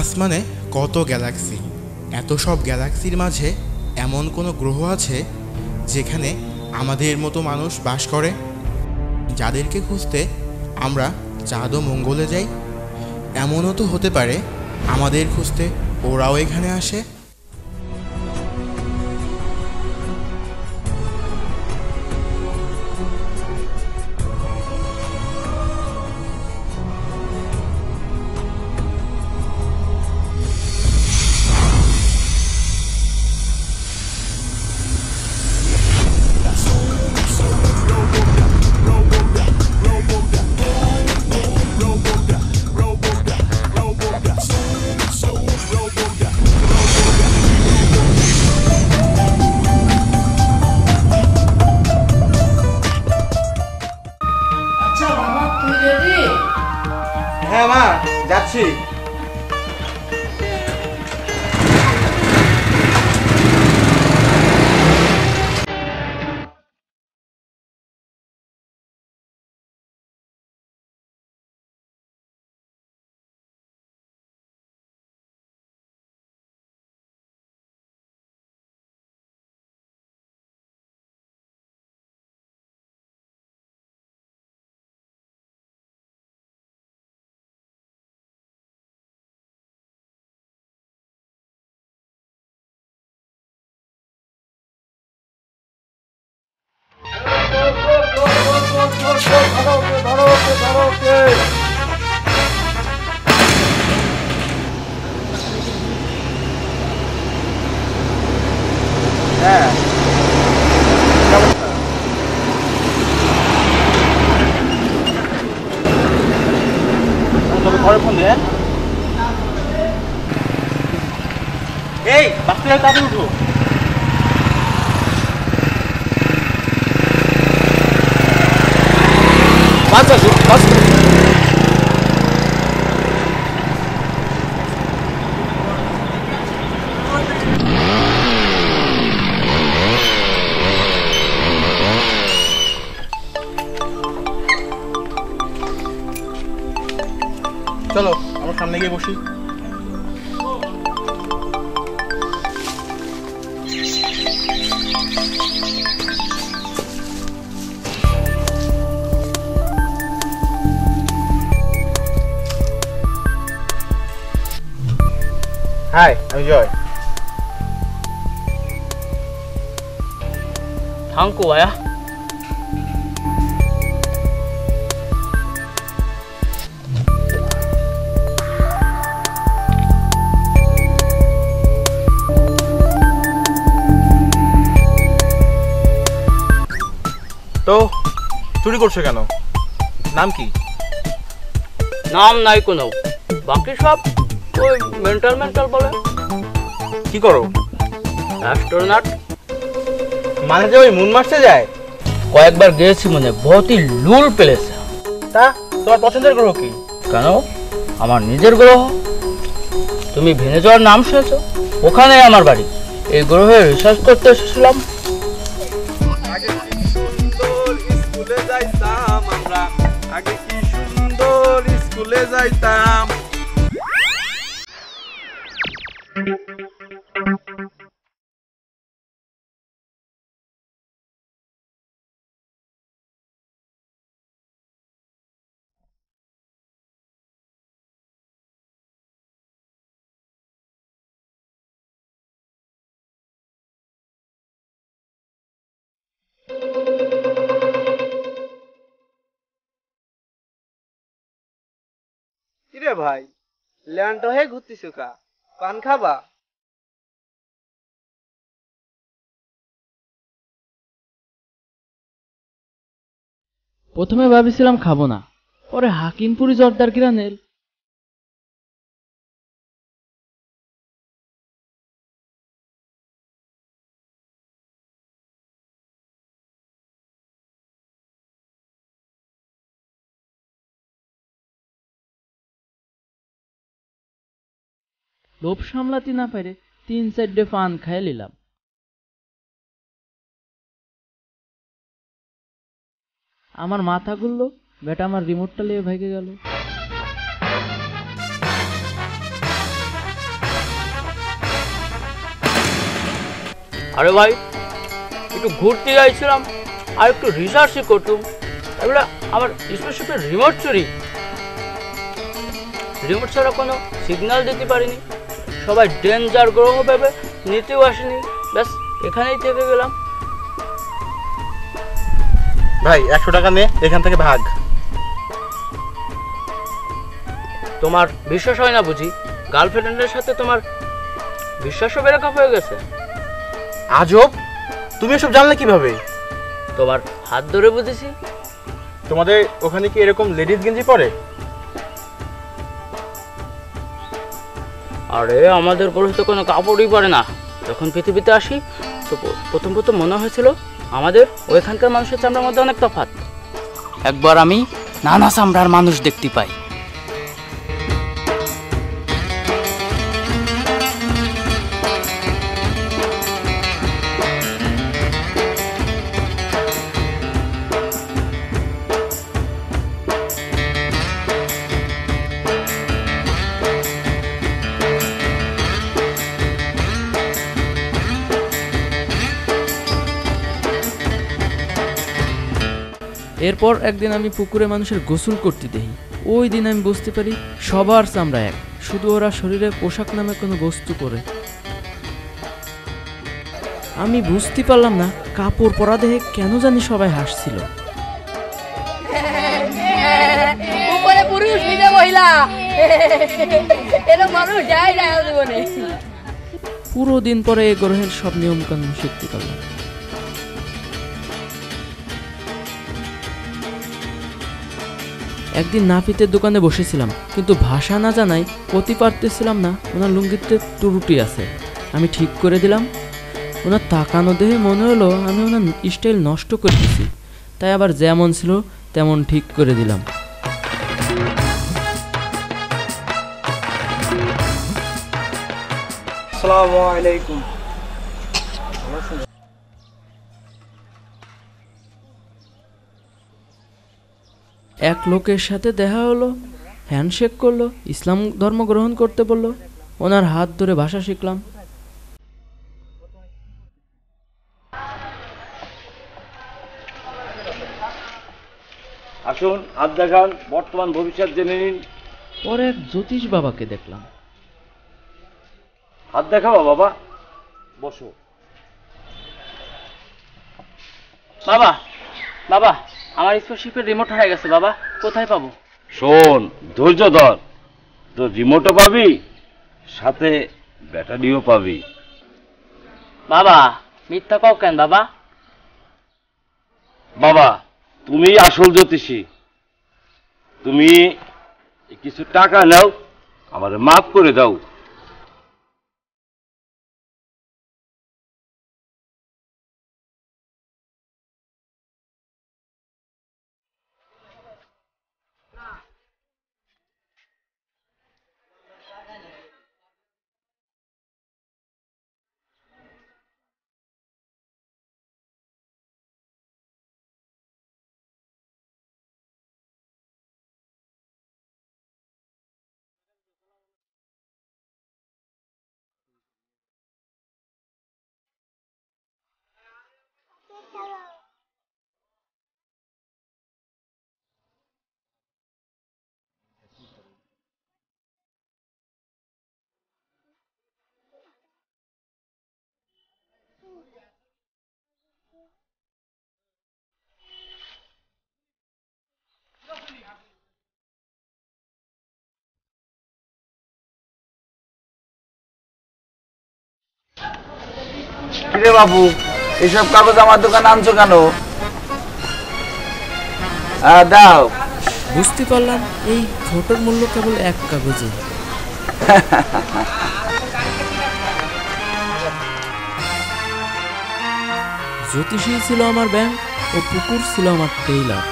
আসমানে কত গ্যালাক্সি, এত সব গ্যালাক্সির মাঝে এমন কোনো গ্রহ আছে যেখানে আমাদের মতো মানুষ বাস করে, যাদেরকে খুঁজতে আমরা চাঁদ ও মঙ্গলে যাই। এমনও তো হতে পারে আমাদের খুঁজতে ওরাও এখানে আসে। হ্যাঁ মা, যাচ্ছি। হ্যাঁ, তবে ঘরে ফোন দেন। এই বাচ্চারা তাড়াতাড়ি উঠো। চলো আমার সামনে গিয়ে বসি। হাই, আমি জয়। থাঙ্কু ভাইয়া। তো চুরি করছো কেন? নাম কি? নাম নাই কোনো, বাকি সব ওই মেন্টাল মেন্টাল বলে। কি করো? অ্যাস্ট্রোনট। মানে যে ওই মুন মারতে যায়? কয়েকবার গিয়েছি, মানে বহুতই লুল প্লেস। তা তোমার পছন্দের গ্রহ কি? কেন, আমার নিজের গ্রহ। তুমি ভেনে যাওয়ার নাম শুনেছো? ওখানে আমার বাড়ি। এই গ্রহে রিসার্চ করতে এসেছিলাম। আগে কি সুন্দর স্কুলে যাইতাম আমরা, আগে কি সুন্দর স্কুলে যাইতাম। কিরে ভাই, ল্যান্ড হয়ে ঘুরতিস কা? পান খাবা? প্রথমে ভাবিছিলাম খাবো না, পরে হাকিমপুরি জর্দার কিরানের লোভ সামলাতে না পারে 3-4 পান খাইয়ে নিলাম। আমার মাথা ঘুরলো, বেটা আমার রিমোটটা নিয়ে ভেগে গেল। আরে ভাই, একটু ঘুরতে যাইছিলাম আর একটু রিসার্চই করতুম, এগুলো আমার স্পেসশিপের রিমোট চুরি। রিমোট ছাড়া কোনো সিগন্যাল দিতে পারিনি, সবাই ডেঞ্জার গ্রহ ভেবে নিতেও আসেনি, ব্যাস এখানেই থেকে গেলাম। ভাই 100 টাকা নে, এখান থেকে ভাগ। তোমার বিশ্বাস হয় না বুঝি? গার্লফ্রেন্ডের সাথে তোমার বিশ্বাসও ব্রেকআপ হয়ে গেছে? আজব, তুমি এসব জানলে কিভাবে? তোমার হাত ধরে বুঝেছি। তোমাদের ওখানে কি এরকম লেডিস গেঞ্জি পরে? আরে আমাদের গ্রহে তো কোনো কাপড়ই পরে না। যখন পৃথিবীতে আসি তো প্রথম প্রথম মনে হয়েছিল আমাদের ওইখানকার মানুষের চামড়ার মধ্যে অনেক তফাৎ। একবার আমি নানা চামড়ার মানুষ দেখতে পাই। এরপর একদিন আমি পুকুরে মানুষের গোসল করতে দেখি। ওই দিন আমি বুঝতে পারি সবার চামড়া এক, শুধু ওরা শরীরে পোশাক নামে কোনো বস্তু পরে। আমি বুঝতে পারলাম না কাপড় পরা দেখে কেন জানি সবাই হাসছিল। উপরে পুরুষ নিচে মহিলা, এরকম মানুষ যায় যায় জীবনে। পুরো দিন পরে এই গ্রহের সব নিয়ম কানুন শিখতে পারলাম। একদিন নাপিতের দোকানে বসেছিলাম, কিন্তু ভাষা না জানাই অতি পারতেছিলাম না ওনার লুঙ্গিতে ত্রুটি আছে। আমি ঠিক করে দিলাম। ওনার তাকানো দেখে মনে হলো আমি ওনার স্টাইল নষ্ট করতেছি, তাই আবার যেমন ছিল তেমন ঠিক করে দিলাম। আসসালামু আলাইকুম। এক লোকের সাথে দেখা হলো, হ্যান্ডশেক করলো, ইসলাম ধর্ম গ্রহণ করতে বললো, ওনার হাত ধরে ভাষা শিখলাম। আসুন, হাত দেখান, বর্তমান ভবিষ্যৎ জেনে নিন। পরে এক জ্যোতিষ বাবাকে দেখলাম। হাত দেখাও বাবা, বসো। বাবা, বাবা, আমার স্পেসশিপের রিমোট হারিয়ে গেছে বাবা, কোথায় পাবো? শোন, ধৈর্য ধর, তো রিমোটও পাবি, সাথে ব্যাটারিও পাবি। বাবা মিথ্যা কও কেন বাবা? বাবা, তুমি আসল জ্যোতিষী, তুমি কিছু টাকা নাও, আমারে মাফ করে দাও। কিরে বাবু, এসব কাগজ আমার দোকানে আনছো কেন? দাও। বুঝতে পারলাম এই ফটোর মূল্য কেবল এক কাগজে। জ্যোতিষী ছিল আমার ব্যাংক ও পুকুর ছিল আমার টেইলার।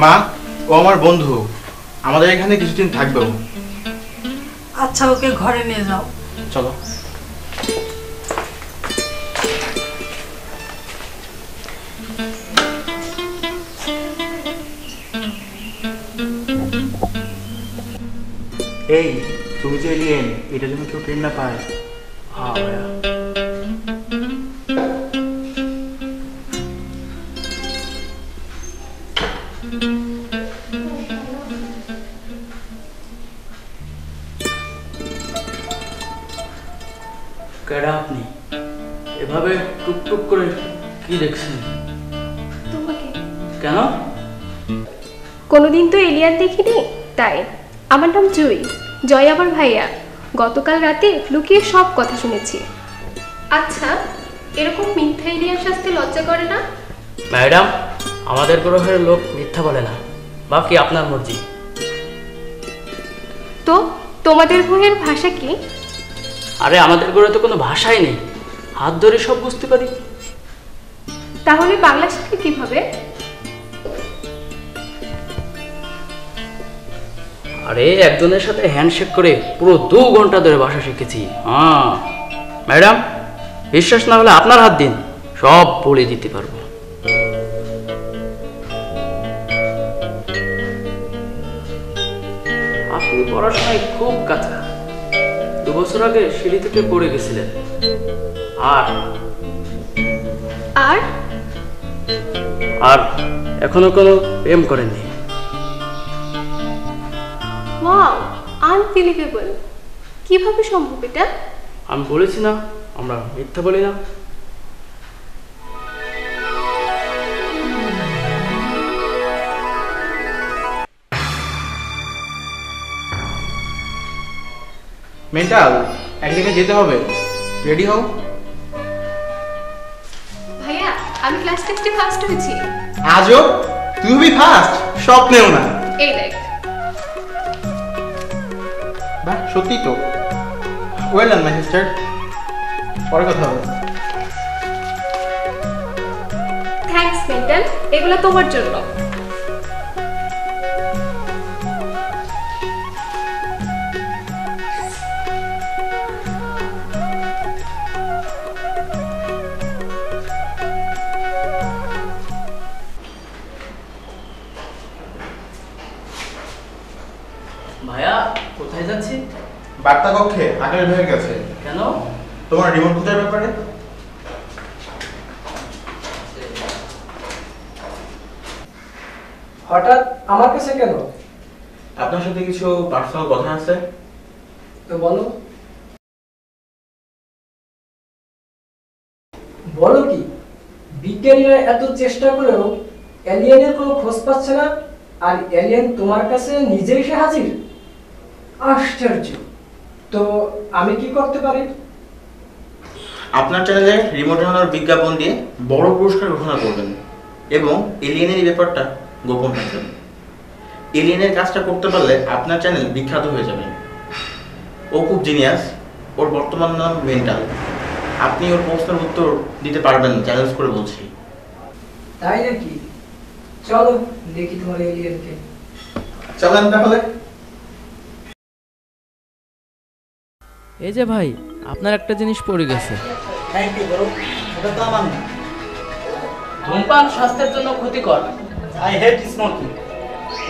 মা, ও আমার বন্ধু। আমাদের এখানে কিছুদিন থাকবেও। আচ্ছা, ওকে ঘরে নিয়ে যাও। চলো। এই তুমি যে এলিয়েন, এটা যেন কেউ টের না পায়। হ্যাঁ ভাইয়া। কেডা আপনি? এভাবে টুকটুক করে কি দেখছেন? তোমাকে কেন? কোনোদিন তো এলিয়ান দেখিনি, তাই। আমার নাম জুই, জয় আমার ভাইয়া। গতকাল রাতে লুকিয়ে সব কথা শুনেছি। আচ্ছা, এরকম মিথ্যা এলিয়ান সাজতে লজ্জা করে না? ম্যাডাম, আমাদের গ্রহের লোক মিথ্যা বলে না, বাকি আপনার মর্জি। তো তোমাদের গ্রহের ভাষা কি? আরে আমাদের গ্রহে তো কোনো ভাষাই নেই, হাত ধরে সব বুঝতে পারি। তাহলে বাংলা শিখলে কিভাবে? আরে একজনের সাথে হ্যান্ডশেক করে পুরো 2 ঘন্টা ধরে ভাষা শিখেছি। হ্যাঁ ম্যাডাম, বিশ্বাস না হলে আপনার হাত দিন, সব বলে দিতে পারবো। আপনি পড়াশোনায় খুব কাঁচা। 2 বছর আগে সিঁড়ি থেকে পড়ে গেছিলেন। আর আর আর এখনো কোনো প্রেম করেননি। Wow, unbelievable. কিভাবে সম্ভব এটা? আমি বলেছি না, আমরা মিথ্যা বলি না। মেন্টাল, একদিকে যেতে হবে, রেডি হও। ভাইয়া, আমি ক্লাস টেস্টে ফার্স্ট হয়েছি। আজও তুই হবি ফার্স্ট? স্বপ্নেও না। এই দেখ। বাহ, সত্যি তো। Well done my sister. পরে কথা হবে। থ্যাঙ্কস মেন্টাল, এগুলো তোমার জন্য। ভাইয়া, কোথায় যাচ্ছি? বার্তা কক্ষে আকাশ ভেঙে গেছে। কেন? তোমার রিমোট খোঁজার ব্যাপারে। হঠাৎ আমার কাছে কেন? আপনার সাথে কিছু পার্সোনাল কথা আছে। তো বলো। বলো কি? বিজ্ঞানীরা এত চেষ্টা করেও এলিয়েনের কোনো খোঁজ পাচ্ছে না, আর এলিয়েন তোমার কাছে নিজে এসে হাজির। আশ্চর্য। তো আমি কি করতে পারি? আপনার চ্যানেলে রিমোট হারানোর বিজ্ঞাপন দিয়ে বড় পুরস্কার ঘোষণা করবেন এবং এলিয়েনের এই ব্যাপারটা গোপন রাখবেন। এলিয়েনের কাজটা করতে পারলে আপনার চ্যানেল বিখ্যাত হয়ে যাবে। ও খুব জিনিয়াস, ওর বর্তমান নাম মেন্টাল। আপনি ওর প্রশ্নের উত্তর দিতে পারবেন, চ্যালেঞ্জ করে বলছি। তাই নাকি? চলো দেখি তোমার এলিয়েনকে। চলেন তাহলে। এই যে ভাই, আপনার একটা জিনিস পড়ে গেছে। থ্যাংক ইউ ব্রো, ওটা তো আমার না। ধূমপান স্বাস্থ্যের জন্য ক্ষতিকর। I hate smoking.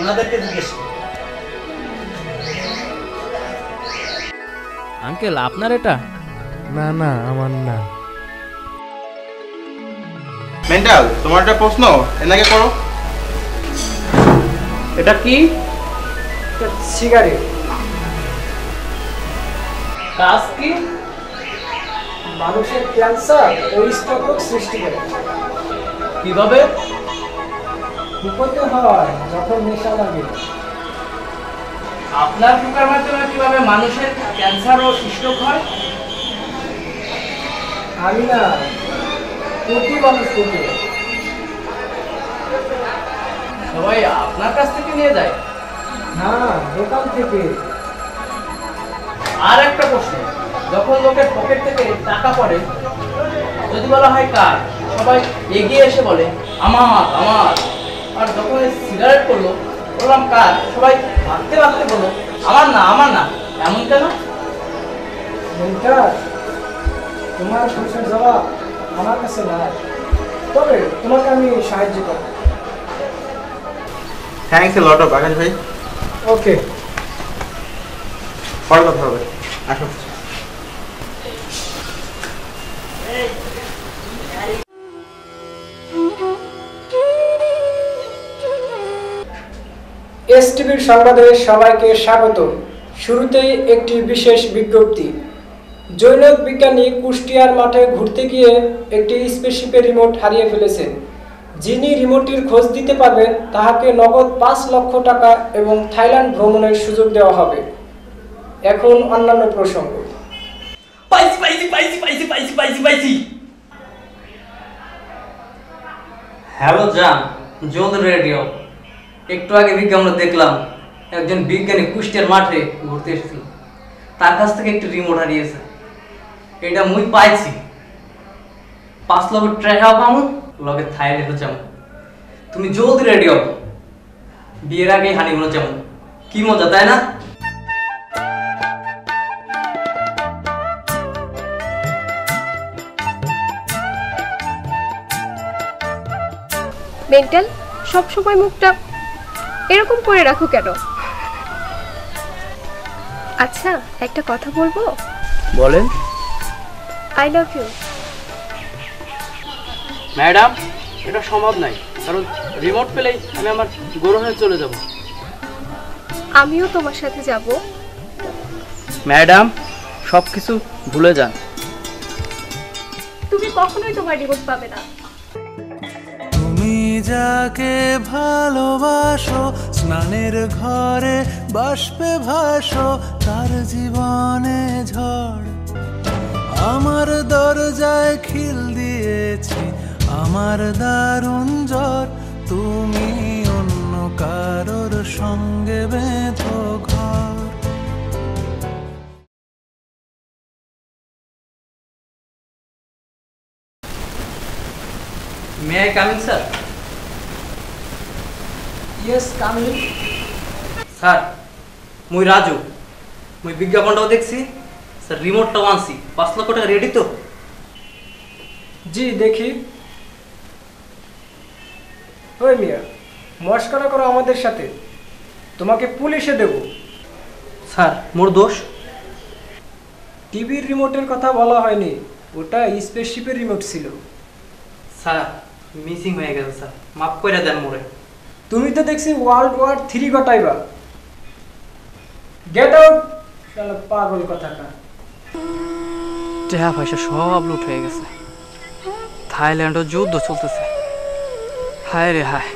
ওনাদেরকে জিজ্ঞেস করো। আঙ্কেল, আপনার এটা? না না, আমার না। মেন্টাল, তোমার একটা প্রশ্ন, এনাকে করো। এটা কি? সিগারেট। কাজ কি? মানুষের ক্যান্সার ও স্ট্রোক সৃষ্টি করে। কিভাবে? বিপদে হয় যখন নেশা লাগে। আপনার ফুকার মাধ্যমে কিভাবে মানুষের ক্যান্সার ও স্ট্রোক হয়? আমি না, প্রতি মানুষ করবে। সবাই আপনার কাছ থেকে নিয়ে যায়? না, দোকান থেকে। আর একটা প্রশ্ন, যখন লোকের পকেট থেকে টাকা পড়ে, যদি বলা হয় কার, সবাই এগিয়ে এসে বলে আমার আমার। আর যখন সিগারেট করলো, বললাম কার, সবাই মারতে মারতে বলো আমার না আমার না, এমন কেন? মেন্টাল, তোমার প্রশ্নের জবাব আমার কাছে নাই, তবে তোমাকে আমি সাহায্য করব। থ্যাংকস এ লট অফ আকাশ ভাই। ওকে, পরে কথা হবে, আসো। এসটিভির সংবাদে সবাইকে স্বাগত। শুরুতেই একটি বিশেষ বিজ্ঞপ্তি। জৈনক বিজ্ঞানী কুষ্টিয়ার মাঠে ঘুরতে গিয়ে একটি স্পেসশিপের রিমোট হারিয়ে ফেলেছেন। যিনি রিমোটটির খোঁজ দিতে পারবেন তাহাকে নগদ 5 লক্ষ টাকা এবং থাইল্যান্ড ভ্রমণের সুযোগ দেওয়া হবে। এখন অন্যান্য প্রসঙ্গ। পাইছি পাইছি পাইছি পাইছি পাইছি পাইছি পাইছি। হ্যালো জান, জোন রেডিও। একটু আগে বিজ্ঞাপনে দেখলাম একজন বিজ্ঞানী কুষ্টিয়ার মাঠে ঘুরতে এসেছিল, তার কাছ থেকে একটি রিমোট হারিয়েছে। এটা মুই পাইছি। 5 লক্ষ টাকা পাবো, লগে থাইল্যান্ডে যাবো। তুমি জলদি রেডি হও, বিয়ের আগে হানিমুনে যাবো। কি মজা, তাই না? মেন্টাল, সবসময় মুখটা এরকম করে রাখো কেন? আচ্ছা, একটা কথা বলবো? বলেন। I love you. ম্যাডাম, এটা সম্ভব নাই, কারণ রিমোট পেলেই আমি আমার গ্রহে চলে যাব। আমিও তোমার সাথে যাব। ম্যাডাম, সব কিছু ভুলে যান। তুমি কখনোই তোমার রিমোট পাবে না। তুমি যাকে ভালোবাসো, স্নানের ঘরে বাষ্পে ভাসো, তার জীবনে ঝড়। আমার দরজায় খিল দিয়েছি, আমার দারুণ জ্বর। তুমি অন্য কারোর সঙ্গে বেঁধো ঘর। May I coming sir? Yes, coming. Sir, মুই রাজু। মুই বিজ্ঞাপনটাও দেখছি স্যার, রিমোটটাও আনছি। 5 লক্ষ টাকা রেডি তো? জি, দেখি। ওই মিয়া, মস্করা করো আমাদের সাথে, তোমাকে পুলিশে দেব। স্যার, মোর দোষ। টিভির রিমোটের কথা বলা হয়নি, ওটা স্পেসশিপের রিমোট ছিল। স্যার, মিসিং হয়ে গেছে স্যার, মাফ করে দেন মোরে। তুমি তো দেখছি ওয়ার্ল্ড ওয়ার 3 ঘটাইবা। গেট আউট, শালা পাগল কথাটা। টাকা পয়সা সব লুট হয়ে গেছে, থাইল্যান্ডও যুদ্ধ চলতেছে। হায় রে হায়।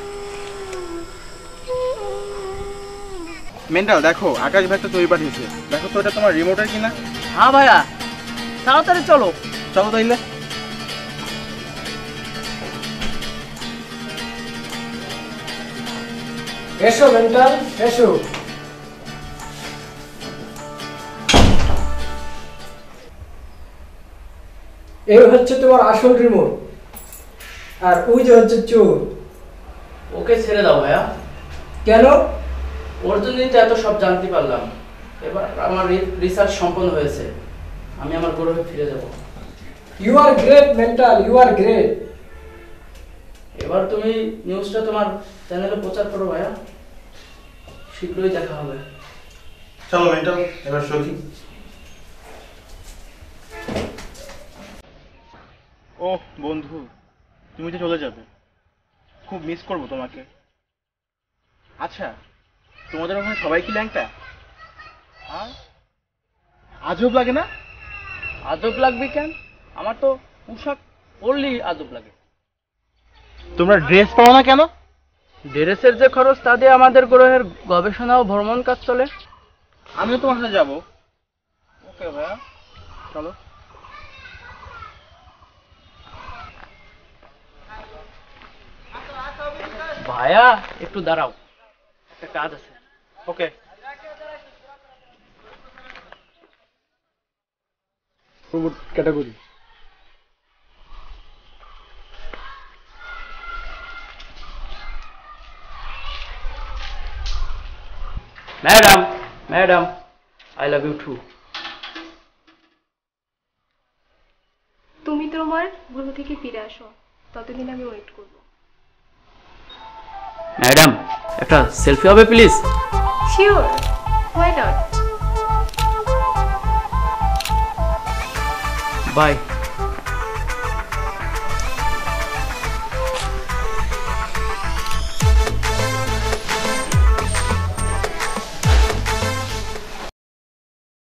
মেন্টাল, দেখো আকাশ ভাই তো তৈরি পাঠিয়েছে, দেখো তো এটা তোমার রিমোটের কিনা। হ্যাঁ ভাইয়া, তাড়াতাড়ি চলো। চলো তাইলে। এসো মেন্টাল, এসো। এই হচ্ছে তোমার আসল রিমোট, আর ওই যে হচ্ছে চোর। ওকে ছেড়ে দাও ভাইয়া। কেন? ওর জন্যই তো এত সব জানতে পারলাম। এবার আমার রিসার্চ সম্পন্ন হয়েছে, আমি আমার গ্রহে ফিরে যাব। You are great mental, you are great. এবার তুমি নিউজটা তোমার চ্যানেলে প্রচার করো ভাইয়া, শীঘ্রই দেখা হবে। চলো মেন্টাল, এবার সখী। ও বন্ধু, তুমি তো চলে যাবে, খুব মিস করবো তোমাকে। আচ্ছা, তোমাদের ওখানে সবাই কি ল্যাংটা? হ্যাঁ, আজব লাগে না? আজব লাগবে কেন? আমার তো পোশাক পরলেই আজব লাগে। তোমরা ড্রেস পাও না কেন? ড্রেসের যে খরচ, তা দিয়ে আমাদের গ্রহের গবেষণা ও ভ্রমণ কাজ চলে। আমিও তোমার সাথে যাবো। ওকে ভাইয়া, চলো। ভাইয়া একটু দাঁড়াও, একটা কাজ আছে। Okay. Category. Madam madam, I love you too. তুমি তোমার গ্রহ থেকে ফিরে আসো, ততদিন আমি ওয়েট করব। ম্যাডাম, একটা সেলফি হবে please? Sure, why not. By.